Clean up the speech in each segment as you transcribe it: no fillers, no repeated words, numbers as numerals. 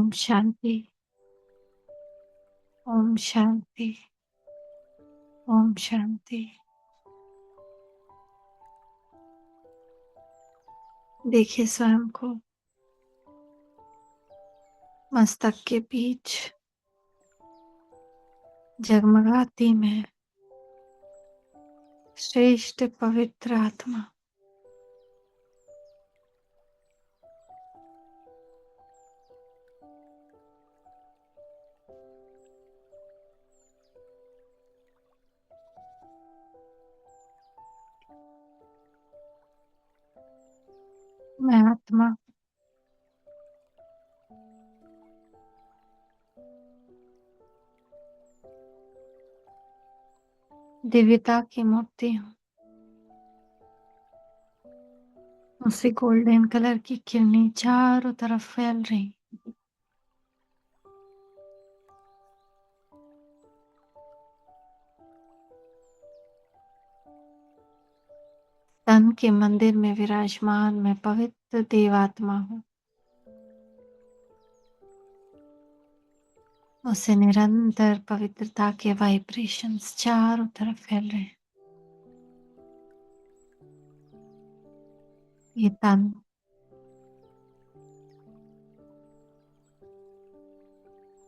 ओम शांति। ओम शांति। ओम शांति। देखिए स्वयं को मस्तक के बीच जगमगाती में श्रेष्ठ पवित्र आत्मा। मैं आत्मा दिव्यता की मूर्ति हूँ। उसी गोल्डन कलर की किरणें चारों तरफ फैल रही। तन के मंदिर में विराजमान मैं पवित्र देवात्मा हूँ। उसे निरंतर पवित्रता के वाइब्रेशंस चारों तरफ फैल रहे हैं। ये तन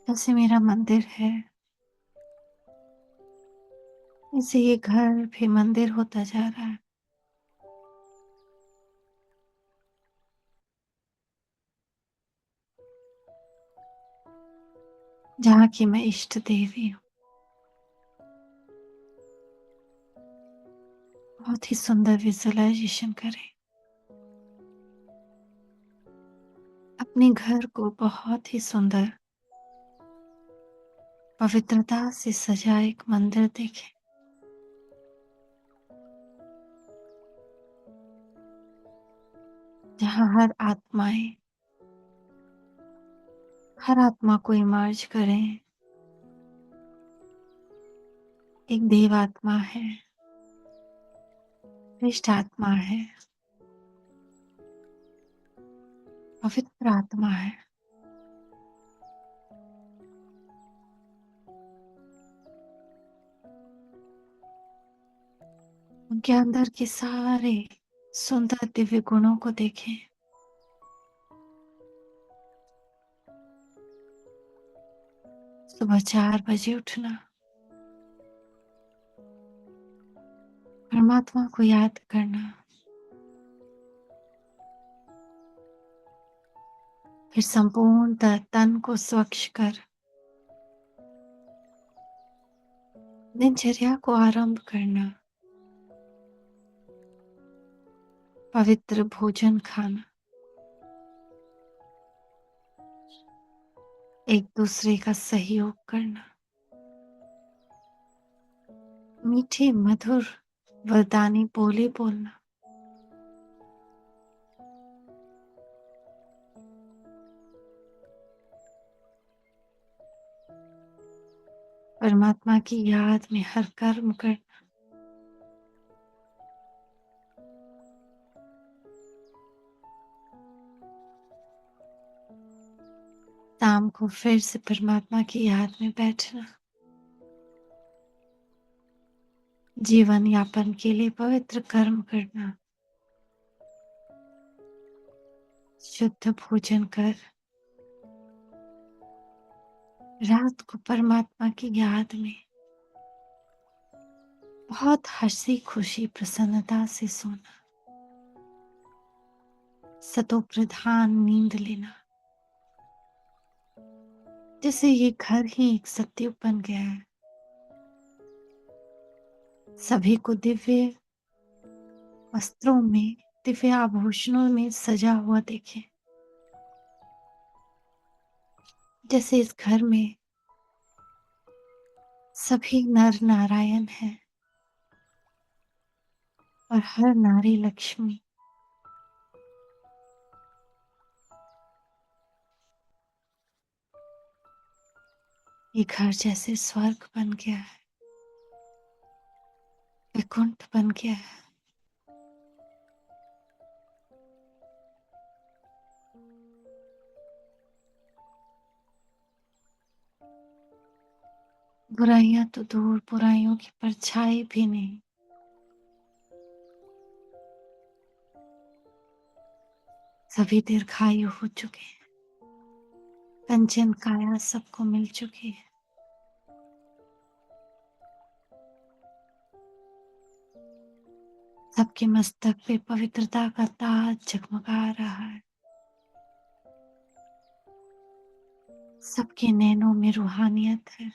जैसे मेरा मंदिर है, इसे ये घर भी मंदिर होता जा रहा है। जहाँ की मैं इष्ट देवी हूँ। बहुत ही सुंदर विजुअलाइजेशन करें। अपने घर को बहुत ही सुंदर पवित्रता से सजा एक मंदिर देखें। जहाँ हर आत्मा को इमर्ज करें। एक देव आत्मा है, श्रेष्ठ आत्मा है, पवित्र आत्मा है। उनके अंदर के सारे सुंदर दिव्य गुणों को देखें। सुबह 4 बजे उठना, परमात्मा को याद करना, फिर संपूर्ण तन को स्वच्छ कर दिनचर्या को आरंभ करना, पवित्र भोजन खाना, एक दूसरे का सहयोग करना, मीठे मधुर वरदानी बोले बोलना, परमात्मा की याद में हर कर्म करना। शाम को फिर से परमात्मा की याद में बैठना। जीवन यापन के लिए पवित्र कर्म करना, शुद्ध भोजन कर रात को परमात्मा की याद में बहुत हंसी खुशी प्रसन्नता से सोना, सतो प्रधान नींद लेना। जैसे ये घर ही एक सत्युग बन गया है। सभी को दिव्य वस्त्रों में, दिव्य आभूषणों में सजा हुआ देखें। जैसे इस घर में सभी नर नारायण हैं और हर नारी लक्ष्मी। ये घर जैसे स्वर्ग बन गया है, वैकुंठ बन गया है। बुराइयां तो दूर, बुराइयों की परछाई भी नहीं। सभी दीर्घायु हो चुके हैं, कंचन काया सबको मिल चुकी है। सबके मस्तक पे पवित्रता का ताज जगमगा रहा है। सबके नैनों में रूहानियत है।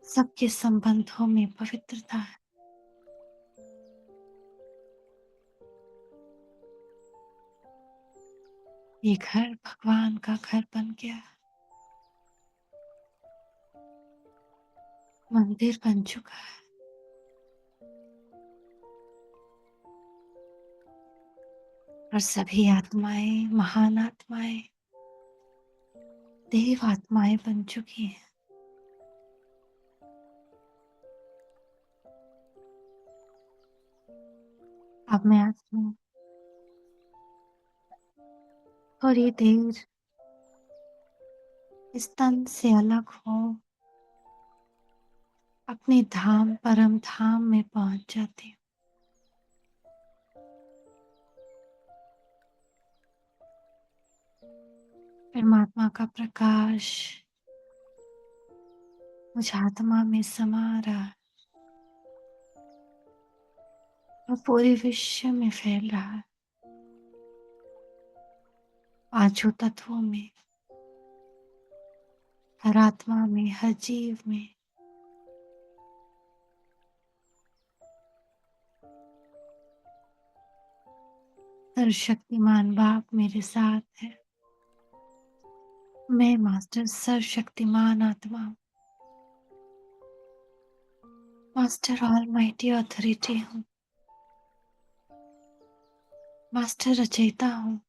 सबके संबंधों में पवित्रता है। ये घर भगवान का घर बन गया, मंदिर बन चुका है। और सभी आत्माएं महान आत्माएं, देव आत्माएं बन चुकी हैं। अब मैं आत्मा थोड़ी देर इस तन से अलग हो अपने धाम परम धाम में पहुंच जाती हूँ। परमात्मा का प्रकाश मुझ आत्मा में समा रहा है और पूरे विश्व में फैल रहा है। पांचों तत्वों में, हर आत्मा में, हर जीव में। सर्वशक्तिमान बाप मेरे साथ है। मैं मास्टर सर्वशक्तिमान आत्मा हूँ। मास्टर ऑलमाइटी अथॉरिटी हूँ। मास्टर रचयिता हूँ।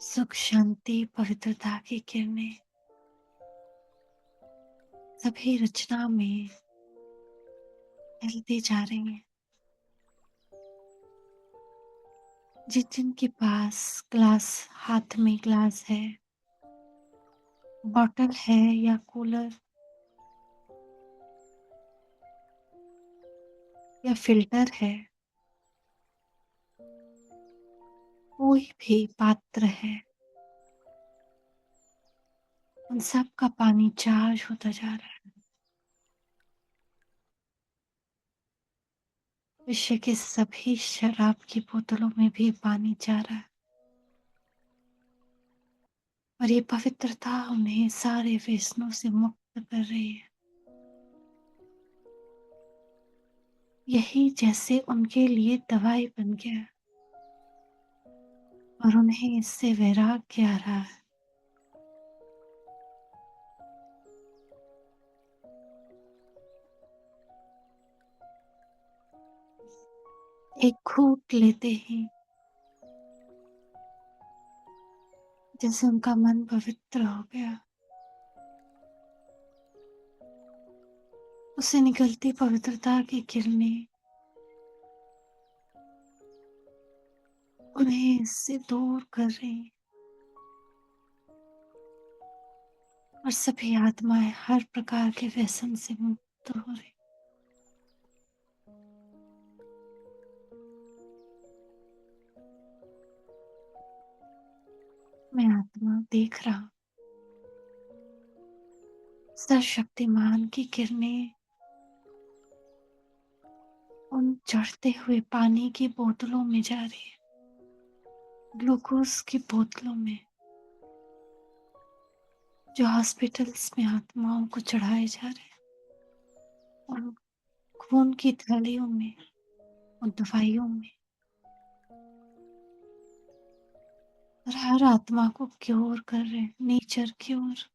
सुख शांति पवित्रता की किरणें सभी रचना में फैलती जा रही हैं। जिनके पास ग्लास, हाथ में ग्लास है, बॉटल है या कूलर या फिल्टर है, कोई भी पात्र है, उन सब का पानी चार्ज होता जा रहा है। विश्व के सभी शराब की बोतलों में भी पानी जा रहा है और ये पवित्रता उन्हें सारे व्यसनों से मुक्त कर रही है। यही जैसे उनके लिए दवाई बन गया और उन्हें इससे वैराग्य आ रहा है। एक घूंट लेते ही जैसे उनका मन पवित्र हो गया। उससे निकलती पवित्रता की किरणें उन्हें इससे दूर कर रही हैं और सभी आत्माएं हर प्रकार के व्यसन से मुक्त हो रही। मैं आत्मा देख रहा हूं, सर्वशक्तिमान की किरणें उन चढ़ते हुए पानी की बोतलों में जा रही है, ग्लूकोज की बोतलों में, जो हॉस्पिटल्स में आत्माओं को चढ़ाए जा रहे हैं, और खून की थैलियों में, और दवाइयों में, और हर आत्मा को क्योर कर रहे हैं, नेचर क्योर।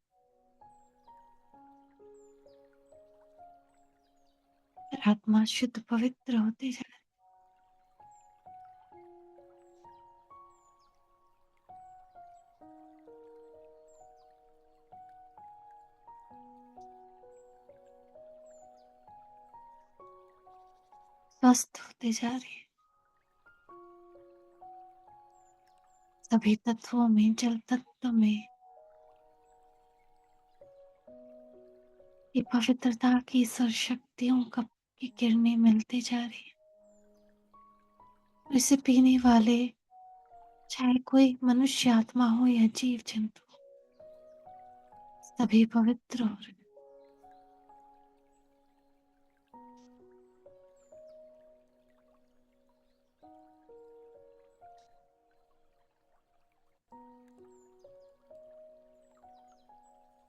हर आत्मा शुद्ध पवित्र होते जा रहे हैं। स्वस्थ होते जा रहे हैं। सभी तत्वों में, जल तत्व में ये पवित्रता की सर्वशक्तियों की किरणें मिलती जा रही है। इसे पीने वाले चाहे कोई मनुष्य आत्मा हो या जीव जंतु, सभी पवित्र हो रहे।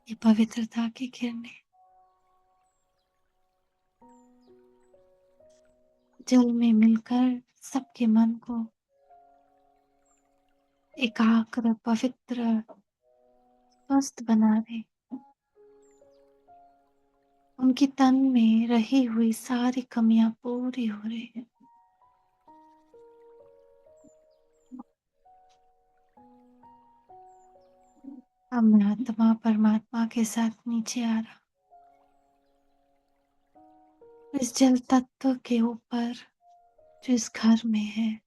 ये पवित्रता की किरणें जल में मिलकर सबके मन को एकाग्र, पवित्र, स्वस्थ बना रहे। उनकी तन में रही हुई सारी कमियां पूरी हो रही है। अब मैं आत्मा परमात्मा के साथ नीचे आ रहा, इस जल तत्व के ऊपर जो इस घर में है,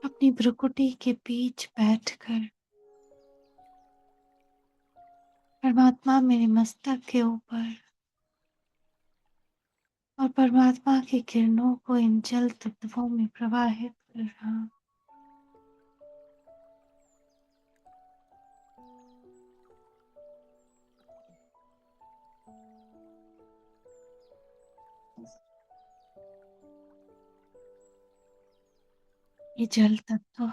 अपनी भ्रुकुटी के बीच बैठकर परमात्मा मेरे मस्तक के ऊपर और परमात्मा की किरणों को इन जल तत्वों में प्रवाहित कर रहा। ये जल तत्व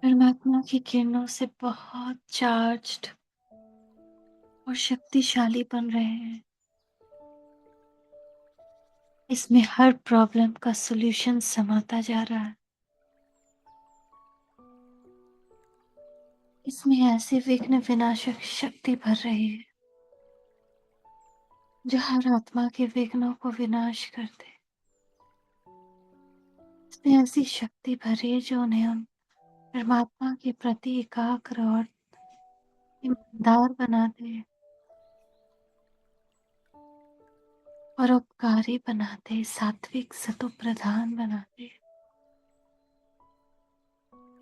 परमात्मा की किरणों से बहुत चार्ज्ड और शक्तिशाली बन रहे हैं। इसमें हर प्रॉब्लम का सॉल्यूशन समाता जा रहा है। इसमें ऐसे विघ्न विनाशक शक्ति भर रही है जो हर आत्मा के विघ्नों को विनाश कर दे। इसमें ऐसी शक्ति भरी है जो उन्हें उन परमात्मा के प्रति एकाग्र और ईमानदार बना दे, परोपकारी बना दे, सात्विक सतो प्रधान बना दे।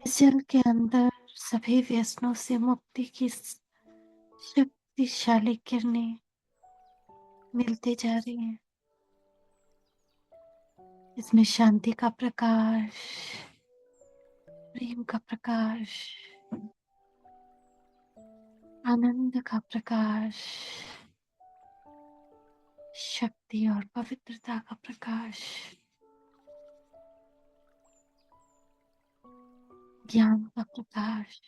इस जल के अंदर सभी व्यसनों से मुक्ति की शक्तिशाली किरणें मिलती जा रही हैं। इसमें शांति का प्रकाश, प्रेम का प्रकाश, आनंद का प्रकाश, शक्ति और पवित्रता का प्रकाश, ज्ञान का प्रकाश,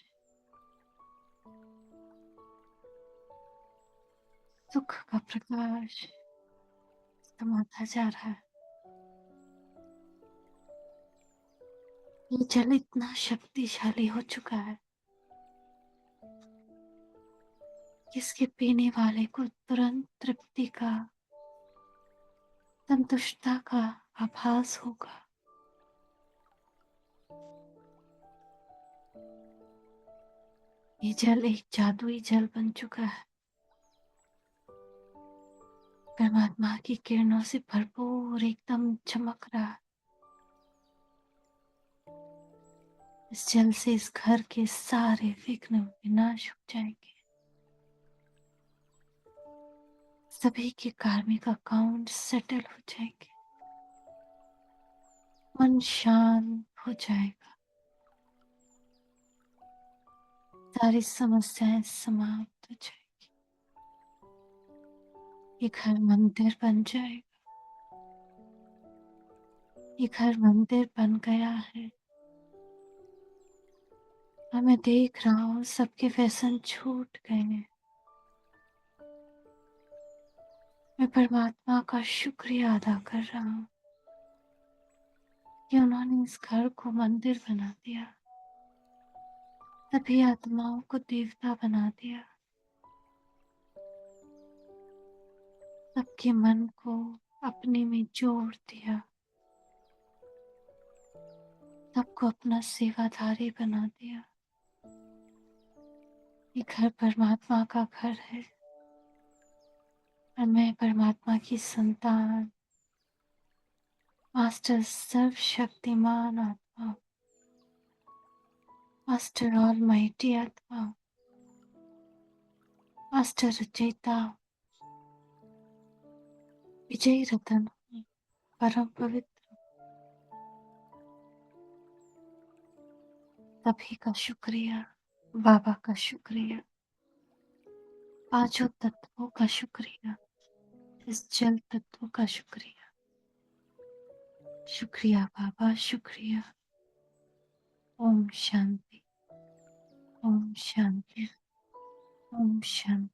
सुख का प्रकाश समाता जा रहा है। ये जल इतना शक्तिशाली हो चुका है कि इसके पीने वाले को तुरंत तृप्ति का, संतुष्टता का आभास होगा। ये जल एक जादुई जल बन चुका है, परमात्मा की किरणों से भरपूर, एकदम चमक रहा है। इस जल से इस घर के सारे विघ्न विनाश हो जाएंगे। सभी के कार्मिक अकाउंट सेटल हो जाएंगे। मन शांत हो जाएगा। सारी समस्याएं समाप्त हो जाएगी। ये घर मंदिर बन जाएगा। ये घर मंदिर बन गया है। और मैं देख रहा हूँ सबके व्यसन छूट गए हैं। मैं परमात्मा का शुक्रिया अदा कर रहा हूँ कि उन्होंने इस घर को मंदिर बना दिया, सभी आत्माओं को देवता बना दिया, सबके मन को अपने में जोड़ दिया, सबको अपना सेवाधारी बना दिया। ये घर परमात्मा का घर है और मैं परमात्मा की संतान मास्टर सर्वशक्तिमान आत्मा, मास्टर ऑलमाइटी आत्मा, मास्टर रचयिता, विजय रतन, परम पवित्र, सभी का शुक्रिया, बाबा का शुक्रिया, पांचों तत्वों का शुक्रिया, इस जल तत्व का शुक्रिया। शुक्रिया बाबा, शुक्रिया। ओम शांति, ओम शांति, ओम शांति।